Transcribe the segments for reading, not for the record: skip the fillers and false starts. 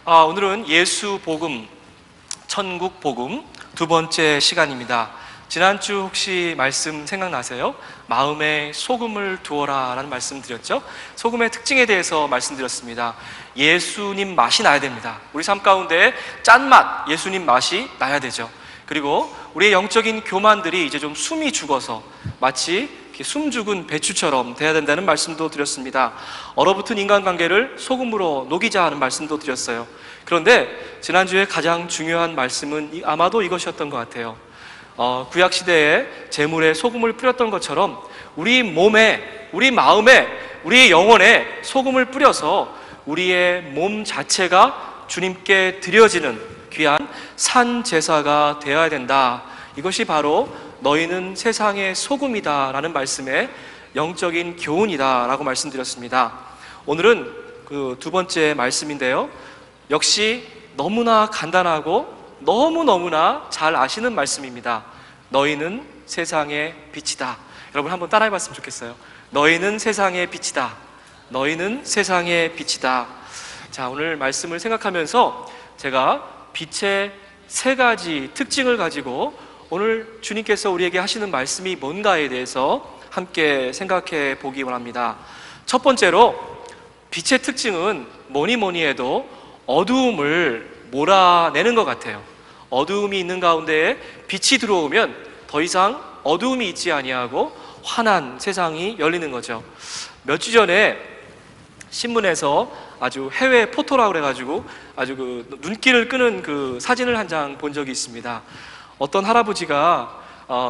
오늘은 예수 복음, 천국 복음 두 번째 시간입니다. 지난주 혹시 말씀 생각나세요? 마음에 소금을 두어라 라는 말씀 드렸죠? 소금의 특징에 대해서 말씀드렸습니다. 예수님 맛이 나야 됩니다. 우리 삶 가운데 짠맛, 예수님 맛이 나야 되죠. 그리고 우리의 영적인 교만들이 이제 좀 숨이 죽어서 마치 숨 죽은 배추처럼 돼야 된다는 말씀도 드렸습니다. 얼어붙은 인간관계를 소금으로 녹이자 하는 말씀도 드렸어요. 그런데 지난주에 가장 중요한 말씀은 아마도 이것이었던 것 같아요. 구약시대에 제물에 소금을 뿌렸던 것처럼 우리 몸에, 우리 마음에, 우리 영혼에 소금을 뿌려서 우리의 몸 자체가 주님께 드려지는 귀한 산 제사가 되어야 된다. 이것이 바로 너희는 세상의 소금이다 라는 말씀의 영적인 교훈이다 라고 말씀드렸습니다. 오늘은 그 두 번째 말씀인데요, 역시 너무나 간단하고 너무나 잘 아시는 말씀입니다. 너희는 세상의 빛이다. 여러분 한번 따라해 봤으면 좋겠어요. 너희는 세상의 빛이다. 너희는 세상의 빛이다. 자, 오늘 말씀을 생각하면서 제가 빛의 세 가지 특징을 가지고 오늘 주님께서 우리에게 하시는 말씀이 뭔가에 대해서 함께 생각해 보기 원합니다. 첫 번째로, 빛의 특징은 뭐니 해도 어두움을 몰아내는 것 같아요. 어두움이 있는 가운데에 빛이 들어오면 더 이상 어두움이 있지 아니하고 환한 세상이 열리는 거죠. 몇 주 전에 신문에서 아주 해외 포토라고 그래가지고 아주 그 눈길을 끄는 그 사진을 한 장 본 적이 있습니다. 어떤 할아버지가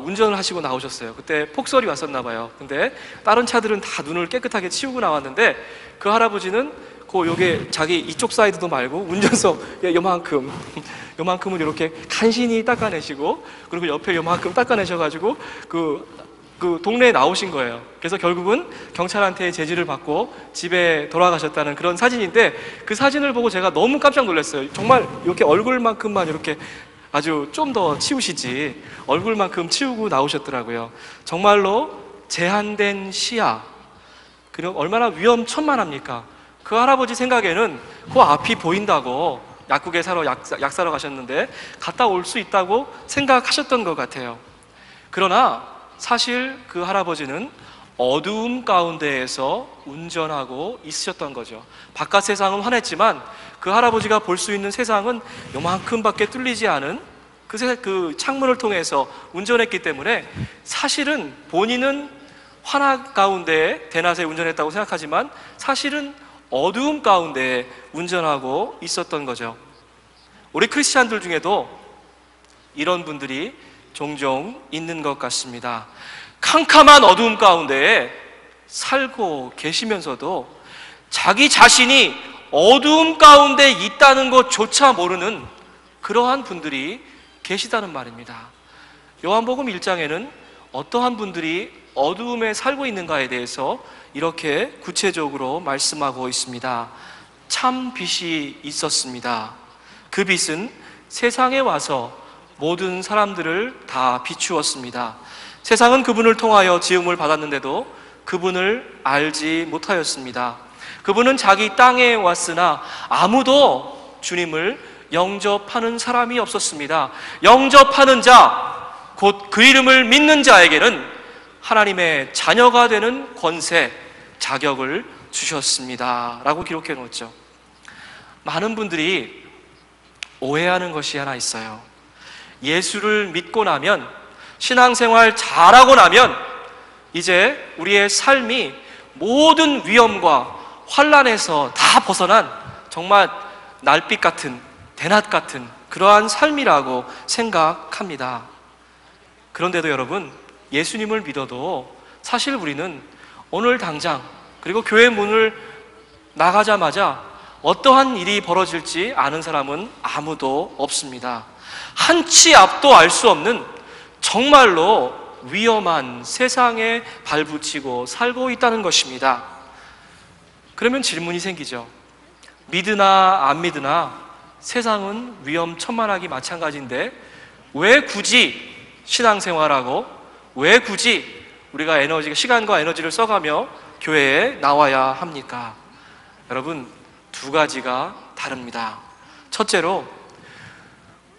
운전을 하시고 나오셨어요. 그때 폭설이 왔었나 봐요. 근데 다른 차들은 다 눈을 깨끗하게 치우고 나왔는데 그 할아버지는 요게 자기 이쪽 사이드도 말고 운전석 요만큼은 이렇게 간신히 닦아내시고, 그리고 옆에 요만큼 닦아내셔가지고 그 동네에 나오신 거예요. 그래서 결국은 경찰한테 제지를 받고 집에 돌아가셨다는 그런 사진인데, 그 사진을 보고 제가 너무 깜짝 놀랐어요. 정말 이렇게 얼굴만큼만 이렇게 아주 좀 더 치우시지 얼굴만큼 치우고 나오셨더라고요. 정말로 제한된 시야, 그리고 얼마나 위험천만합니까? 그 할아버지 생각에는 그 앞이 보인다고 약국에 약 사러 가셨는데 갔다 올 수 있다고 생각하셨던 것 같아요. 그러나 사실 그 할아버지는 어두움 가운데에서 운전하고 있으셨던 거죠. 바깥 세상은 환했지만 그 할아버지가 볼 수 있는 세상은 요만큼밖에 뚫리지 않은 그 창문을 통해서 운전했기 때문에 사실은 본인은 환화 가운데 대낮에 운전했다고 생각하지만 사실은 어두움 가운데 운전하고 있었던 거죠. 우리 크리스찬들 중에도 이런 분들이 종종 있는 것 같습니다. 캄캄한 어두움 가운데 살고 계시면서도 자기 자신이 어두움 가운데 있다는 것조차 모르는 그러한 분들이 계시다는 말입니다. 요한복음 1장에는 어떠한 분들이 어두움에 살고 있는가에 대해서 이렇게 구체적으로 말씀하고 있습니다. 참 빛이 있었습니다. 그 빛은 세상에 와서 모든 사람들을 다 비추었습니다. 세상은 그분을 통하여 지음을 받았는데도 그분을 알지 못하였습니다. 그분은 자기 땅에 왔으나 아무도 주님을 영접하는 사람이 없었습니다. 영접하는 자, 곧 그 이름을 믿는 자에게는 하나님의 자녀가 되는 권세, 자격을 주셨습니다 라고 기록해 놓았죠. 많은 분들이 오해하는 것이 하나 있어요. 예수를 믿고 나면, 신앙생활 잘하고 나면 이제 우리의 삶이 모든 위험과 환난에서 다 벗어난 정말 날빛 같은, 대낮 같은 그러한 삶이라고 생각합니다. 그런데도 여러분, 예수님을 믿어도 사실 우리는 오늘 당장, 그리고 교회 문을 나가자마자 어떠한 일이 벌어질지 아는 사람은 아무도 없습니다. 한치 앞도 알 수 없는 정말로 위험한 세상에 발붙이고 살고 있다는 것입니다. 그러면 질문이 생기죠. 믿으나 안 믿으나 세상은 위험천만하기 마찬가지인데 왜 굳이 신앙생활하고, 왜 굳이 우리가 시간과 에너지를 써가며 교회에 나와야 합니까? 여러분, 두 가지가 다릅니다. 첫째로,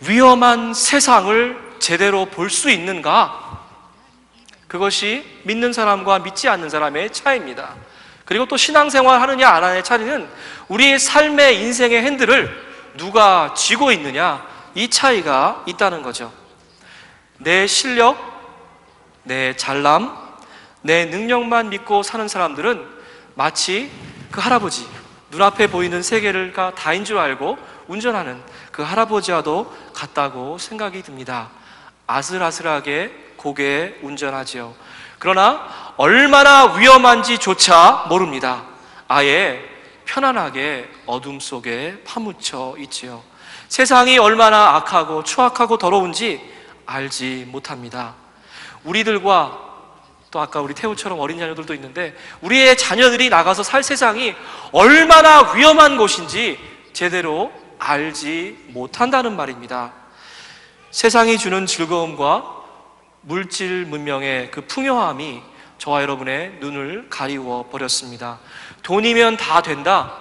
위험한 세상을 제대로 볼 수 있는가? 그것이 믿는 사람과 믿지 않는 사람의 차이입니다. 그리고 또 신앙생활 하느냐 안 하느냐의 차이는 우리의 삶의 인생의 핸들을 누가 쥐고 있느냐, 이 차이가 있다는 거죠. 내 실력, 내 잘남, 내 능력만 믿고 사는 사람들은 마치 그 할아버지, 눈앞에 보이는 세계가 다인 줄 알고 운전하는 그 할아버지와도 같다고 생각이 듭니다. 아슬아슬하게 고개 운전하지요. 그러나 얼마나 위험한지조차 모릅니다. 아예 편안하게 어둠 속에 파묻혀 있지요. 세상이 얼마나 악하고 추악하고 더러운지 알지 못합니다. 우리들과 또 아까 우리 태우처럼 어린 자녀들도 있는데, 우리의 자녀들이 나가서 살 세상이 얼마나 위험한 곳인지 제대로 알지 못한다는 말입니다. 세상이 주는 즐거움과 물질 문명의 그 풍요함이 저와 여러분의 눈을 가리워 버렸습니다. 돈이면 다 된다,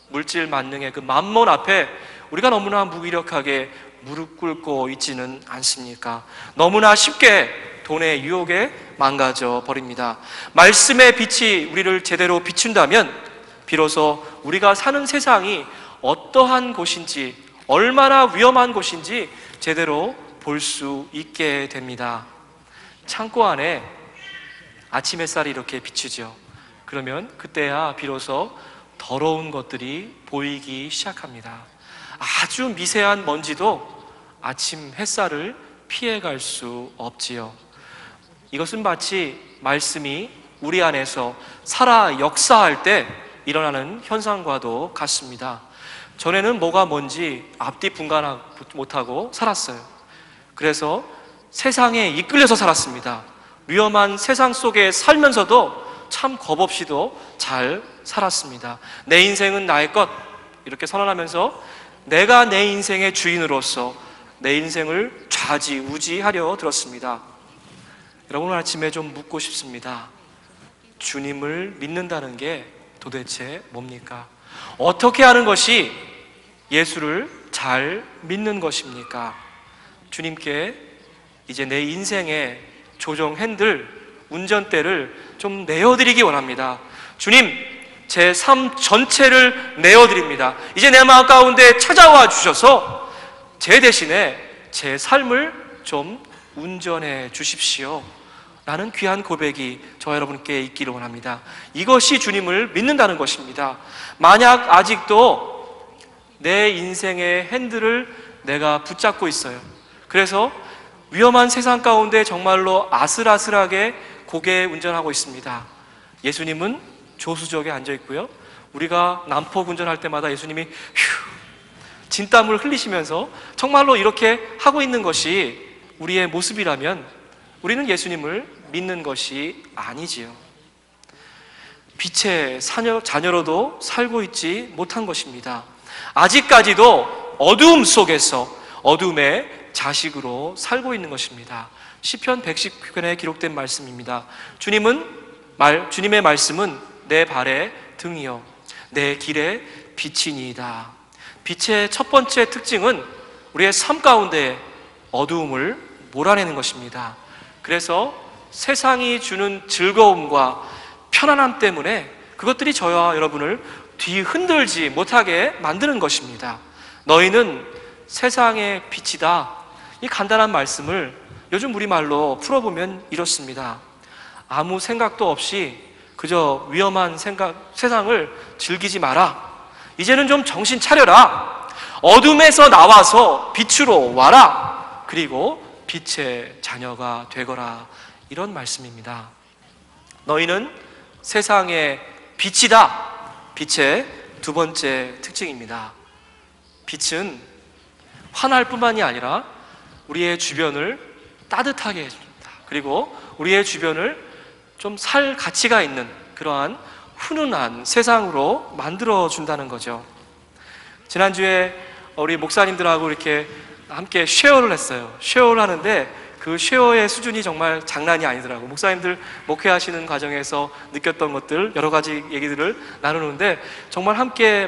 물질 만능의 그 만몬 앞에 우리가 너무나 무기력하게 무릎 꿇고 있지는 않습니까? 너무나 쉽게 돈의 유혹에 망가져 버립니다. 말씀의 빛이 우리를 제대로 비춘다면 비로소 우리가 사는 세상이 어떠한 곳인지, 얼마나 위험한 곳인지 제대로 볼 수 있게 됩니다. 창고 안에 아침 햇살이 이렇게 비추죠. 그러면 그때야 비로소 더러운 것들이 보이기 시작합니다. 아주 미세한 먼지도 아침 햇살을 피해갈 수 없지요. 이것은 마치 말씀이 우리 안에서 살아 역사할 때 일어나는 현상과도 같습니다. 전에는 뭐가 뭔지 앞뒤 분간 못하고 살았어요. 그래서 세상에 이끌려서 살았습니다. 위험한 세상 속에 살면서도 참 겁없이도 잘 살았습니다. 내 인생은 나의 것, 이렇게 선언하면서 내가 내 인생의 주인으로서 내 인생을 좌지우지하려 들었습니다. 여러분, 오늘 아침에 좀 묻고 싶습니다. 주님을 믿는다는 게 도대체 뭡니까? 어떻게 하는 것이 예수를 잘 믿는 것입니까? 주님께 이제 내 인생의 조정 핸들, 운전대를 좀 내어드리기 원합니다. 주님, 제 삶 전체를 내어드립니다. 이제 내 마음 가운데 찾아와 주셔서 제 대신에 제 삶을 좀 운전해 주십시오. 라는 귀한 고백이 저와 여러분께 있기를 원합니다. 이것이 주님을 믿는다는 것입니다. 만약 아직도 내 인생의 핸들을 내가 붙잡고 있어요. 그래서 위험한 세상 가운데 정말로 아슬아슬하게 고개 운전하고 있습니다. 예수님은 조수석에 앉아 있고요. 우리가 난폭 운전할 때마다 예수님이 진땀을 흘리시면서 정말로 이렇게 하고 있는 것이 우리의 모습이라면 우리는 예수님을 믿는 것이 아니지요. 빛의 자녀로도 살고 있지 못한 것입니다. 아직까지도 어두움 속에서 어둠의 자식으로 살고 있는 것입니다. 시편 119편에 기록된 말씀입니다. 주님의 말씀은 내 발의 등이요 내 길의 빛이니이다. 빛의 첫 번째 특징은 우리의 삶 가운데 어두움을 몰아내는 것입니다. 그래서 세상이 주는 즐거움과 편안함 때문에 그것들이 저와 여러분을 뒤흔들지 못하게 만드는 것입니다. 너희는 세상의 빛이다. 이 간단한 말씀을 요즘 우리말로 풀어보면 이렇습니다. 아무 생각도 없이 그저 위험한 세상을 즐기지 마라. 이제는 좀 정신 차려라. 어둠에서 나와서 빛으로 와라. 그리고 빛의 자녀가 되거라. 이런 말씀입니다. 너희는 세상의 빛이다. 빛의 두 번째 특징입니다. 빛은 환할 뿐만이 아니라 우리의 주변을 따뜻하게 해줍니다. 그리고 우리의 주변을 좀 살 가치가 있는 그러한 훈훈한 세상으로 만들어준다는 거죠. 지난주에 우리 목사님들하고 이렇게 함께 쉐어를 했어요. 쉐어를 하는데 그 쉐어의 수준이 정말 장난이 아니더라고요. 목사님들 목회하시는 과정에서 느꼈던 것들, 여러 가지 얘기들을 나누는데 정말 함께